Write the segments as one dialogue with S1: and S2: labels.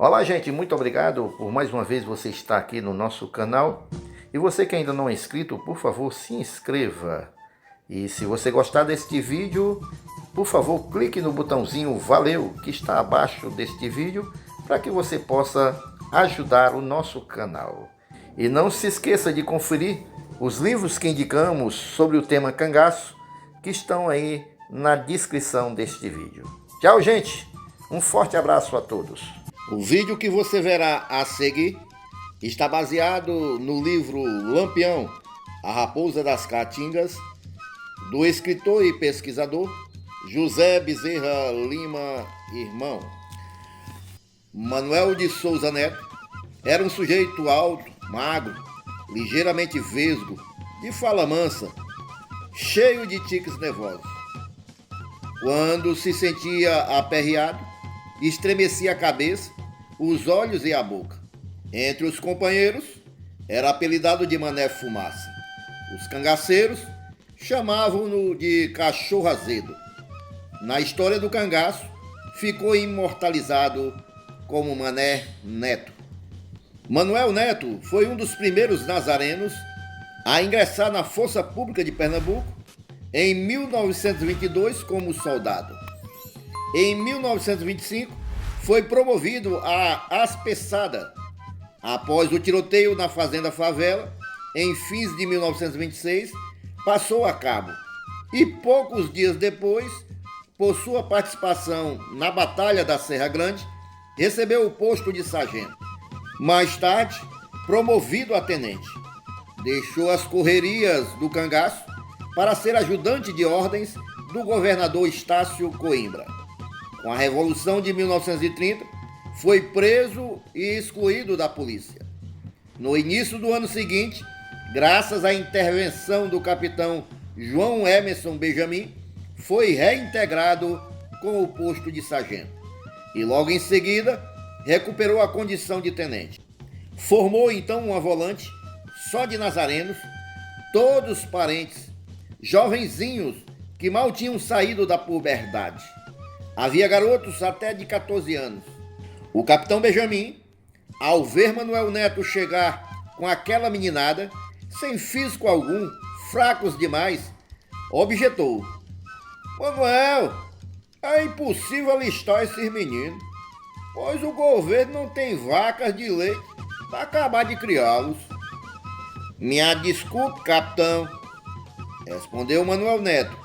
S1: Olá, gente, muito obrigado por mais uma vez você estar aqui no nosso canal. E você que ainda não é inscrito, por favor, se inscreva. E se você gostar deste vídeo, por favor, clique no botãozinho valeu que está abaixo deste vídeo para que você possa ajudar o nosso canal. E não se esqueça de conferir os livros que indicamos sobre o tema cangaço que estão aí na descrição deste vídeo. Tchau, gente! Um forte abraço a todos. O vídeo que você verá a seguir está baseado no livro Lampião, a Raposa das Caatingas, do escritor e pesquisador José Bezerra Lima Irmão. Manuel de Souza Neto era um sujeito alto, magro, ligeiramente vesgo, de fala mansa, cheio de tiques nervosos. Quando se sentia aperreado, estremecia a cabeça, os olhos e a boca. Entre os companheiros, era apelidado de Mané Fumaça. Os cangaceiros chamavam-no de Cachorro Azedo. Na história do cangaço, ficou imortalizado como Mané Neto. Manuel Neto foi um dos primeiros nazarenos a ingressar na Força Pública de Pernambuco em 1922 como soldado. Em 1925, foi promovido a aspeçada após o tiroteio na Fazenda Favela. Em fins de 1926, passou a cabo e poucos dias depois, por sua participação na Batalha da Serra Grande, recebeu o posto de sargento. Mais tarde, promovido a tenente, deixou as correrias do cangaço para ser ajudante de ordens do governador Estácio Coimbra. Com a Revolução de 1930, foi preso e excluído da polícia. No início do ano seguinte, graças à intervenção do capitão João Emerson Benjamin, foi reintegrado com o posto de sargento. E logo em seguida, recuperou a condição de tenente. Formou então uma volante só de nazarenos, todos parentes, jovenzinhos que mal tinham saído da puberdade. Havia garotos até de 14 anos. O capitão Benjamin, ao ver Manuel Neto chegar com aquela meninada, sem físico algum, fracos demais, objetou: Manuel, é impossível alistar esses meninos, pois o governo não tem vacas de leite para acabar de criá-los. Minha desculpe, capitão, respondeu Manuel Neto,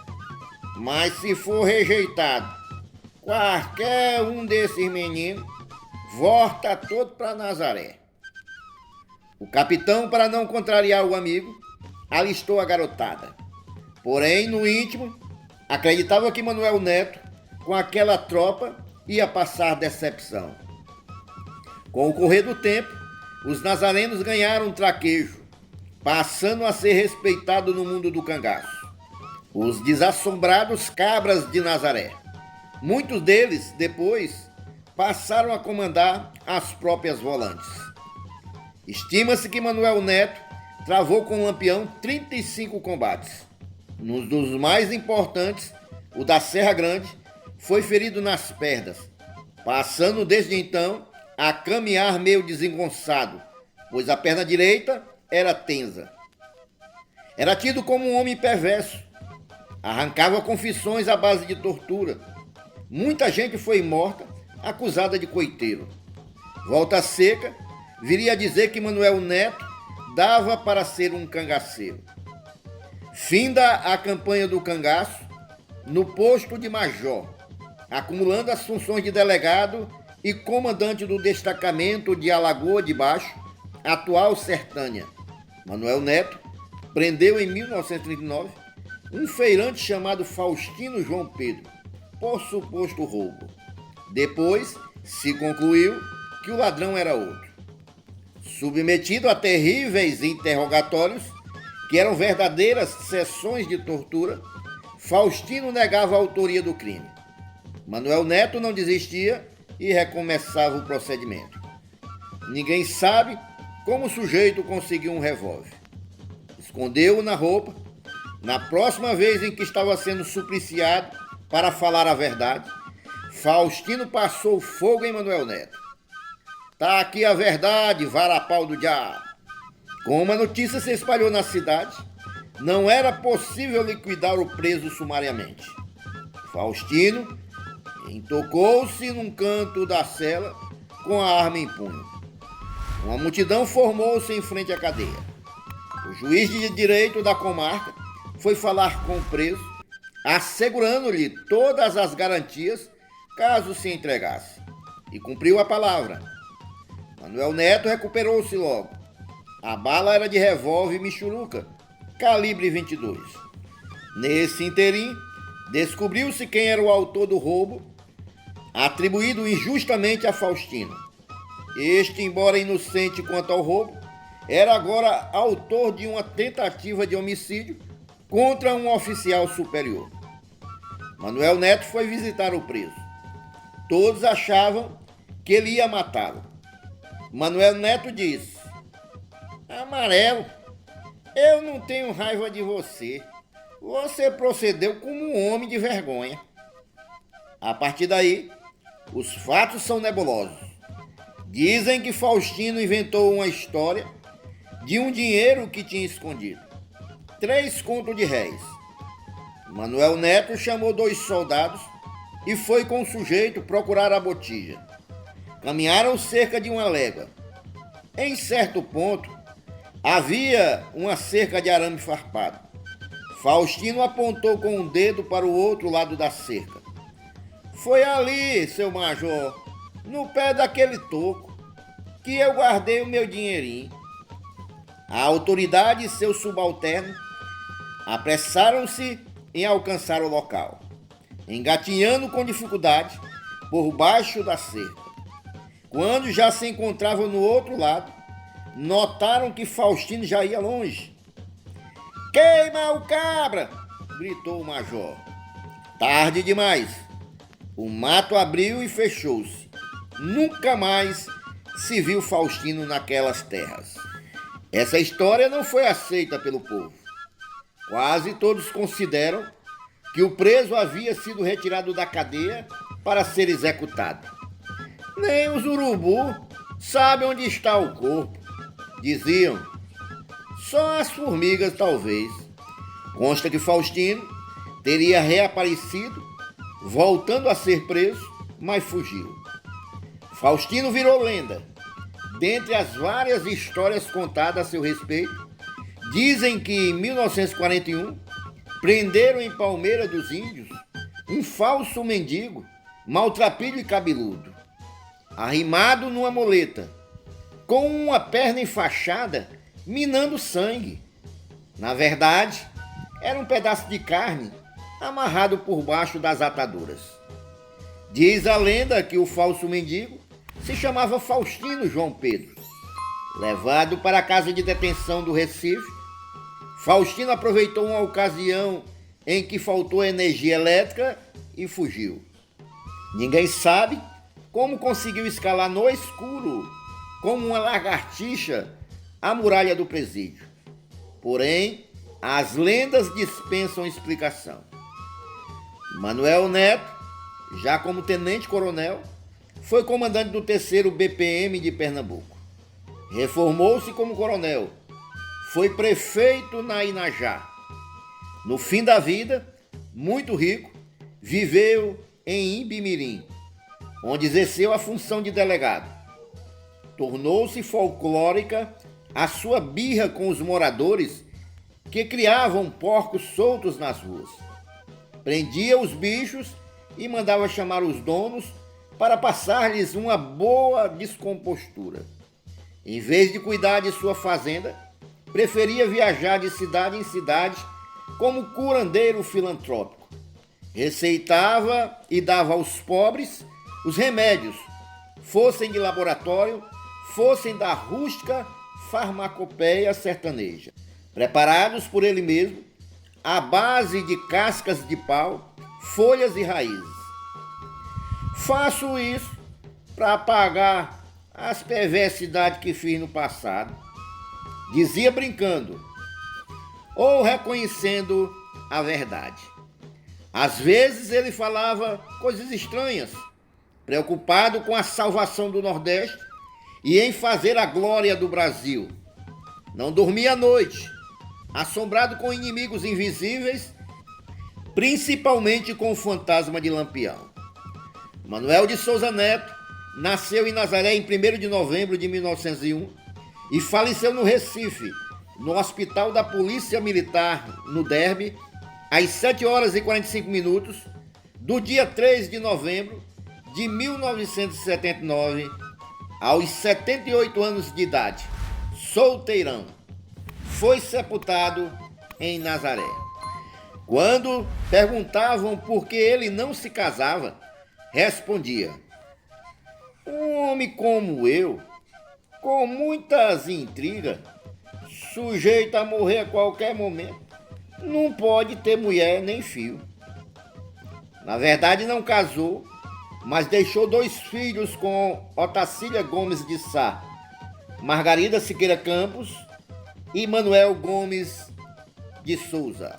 S1: mas se for rejeitado qualquer um desses meninos, volta todo para Nazaré. O capitão, para não contrariar o amigo, alistou a garotada. Porém, no íntimo, acreditava que Manuel Neto, com aquela tropa, ia passar decepção. Com o correr do tempo, os nazarenos ganharam traquejo, passando a ser respeitados no mundo do cangaço. Os desassombrados cabras de Nazaré. Muitos deles, depois, passaram a comandar as próprias volantes. Estima-se que Manuel Neto travou com o Lampião 35 combates. Nos dos mais importantes, o da Serra Grande, foi ferido nas pernas, passando desde então a caminhar meio desengonçado, pois a perna direita era tensa. Era tido como um homem perverso, arrancava confissões à base de tortura. Muita gente foi morta, acusada de coiteiro. Volta Seca viria a dizer que Manuel Neto dava para ser um cangaceiro. Finda a campanha do cangaço no posto de major, acumulando as funções de delegado e comandante do destacamento de Alagoa de Baixo, atual Sertânia. Manuel Neto prendeu em 1939 um feirante chamado Faustino João Pedro, por suposto roubo. Depois se concluiu que o ladrão era outro. Submetido a terríveis interrogatórios, que eram verdadeiras sessões de tortura, Faustino negava a autoria do crime. Manuel Neto não desistia e recomeçava o procedimento. Ninguém sabe como o sujeito conseguiu um revólver. Escondeu-o na roupa. Na próxima vez em que estava sendo supliciado para falar a verdade, Faustino passou fogo em Manuel Neto. Tá aqui a verdade, varapau do diabo. Como a notícia se espalhou na cidade, não era possível liquidar o preso sumariamente. Faustino entocou-se num canto da cela com a arma em punho. Uma multidão formou-se em frente à cadeia. O juiz de direito da comarca foi falar com o preso, assegurando-lhe todas as garantias caso se entregasse, e cumpriu a palavra. Manuel Neto recuperou-se logo. A bala era de revólver michuruca, calibre 22. Nesse interim, descobriu-se quem era o autor do roubo, atribuído injustamente a Faustino. Este, embora inocente quanto ao roubo, era agora autor de uma tentativa de homicídio contra um oficial superior. Manuel Neto foi visitar o preso. Todos achavam que ele ia matá-lo. Manuel Neto disse: Amarelo, eu não tenho raiva de você. Você procedeu como um homem de vergonha. A partir daí, os fatos são nebulosos. Dizem que Faustino inventou uma história de um dinheiro que tinha escondido. 3 contos de réis. Manuel Neto chamou 2 soldados e foi com o sujeito procurar a botija. Caminharam cerca de 1 légua. Em certo ponto, havia uma cerca de arame farpado. Faustino apontou com um dedo para o outro lado da cerca. Foi ali, seu major, no pé daquele toco, que eu guardei o meu dinheirinho. A autoridade e seu subalterno apressaram-se em alcançar o local, engatinhando com dificuldade por baixo da cerca. Quando já se encontravam no outro lado, notaram que Faustino já ia longe. Queima o cabra! Gritou o major. Tarde demais. O mato abriu e fechou-se. Nunca mais se viu Faustino naquelas terras. Essa história não foi aceita pelo povo. Quase todos consideram que o preso havia sido retirado da cadeia para ser executado. Nem os urubu sabem onde está o corpo, diziam. Só as formigas, talvez. Consta que Faustino teria reaparecido, voltando a ser preso, mas fugiu. Faustino virou lenda. Dentre as várias histórias contadas a seu respeito, dizem que em 1941 prenderam em Palmeira dos Índios um falso mendigo, maltrapilho e cabeludo, arrimado numa muleta, com uma perna enfaixada, minando sangue. Na verdade, era um pedaço de carne amarrado por baixo das ataduras. Diz a lenda que o falso mendigo se chamava Faustino João Pedro. Levado para a casa de detenção do Recife, Faustino aproveitou uma ocasião em que faltou energia elétrica e fugiu. Ninguém sabe como conseguiu escalar no escuro, como uma lagartixa, a muralha do presídio. Porém, as lendas dispensam explicação. Manuel Neto, já como tenente-coronel, foi comandante do 3º BPM de Pernambuco. Reformou-se como coronel. Foi prefeito na Inajá. No fim da vida, muito rico, viveu em Imbimirim, onde exerceu a função de delegado. Tornou-se folclórica a sua birra com os moradores que criavam porcos soltos nas ruas. Prendia os bichos e mandava chamar os donos para passar-lhes uma boa descompostura. Em vez de cuidar de sua fazenda, preferia viajar de cidade em cidade como curandeiro filantrópico. Receitava e dava aos pobres os remédios, fossem de laboratório, fossem da rústica farmacopeia sertaneja, preparados por ele mesmo, à base de cascas de pau, folhas e raízes. Faço isso para apagar as perversidades que fiz no passado, dizia brincando, ou reconhecendo a verdade. Às vezes ele falava coisas estranhas, preocupado com a salvação do Nordeste e em fazer a glória do Brasil. Não dormia à noite, assombrado com inimigos invisíveis, principalmente com o fantasma de Lampião. Manuel de Souza Neto nasceu em Nazaré em 1º de novembro de 1901 e faleceu no Recife, no Hospital da Polícia Militar, no Derby, às 7 horas e 45 minutos, do dia 3 de novembro de 1979, aos 78 anos de idade, solteirão. Foi sepultado em Nazaré. Quando perguntavam por que ele não se casava, respondia: um homem como eu, com muitas intrigas, sujeito a morrer a qualquer momento, não pode ter mulher nem filho. Na verdade, não casou, mas deixou 2 filhos com Otacília Gomes de Sá, Margarida Siqueira Campos e Manuel Gomes de Souza.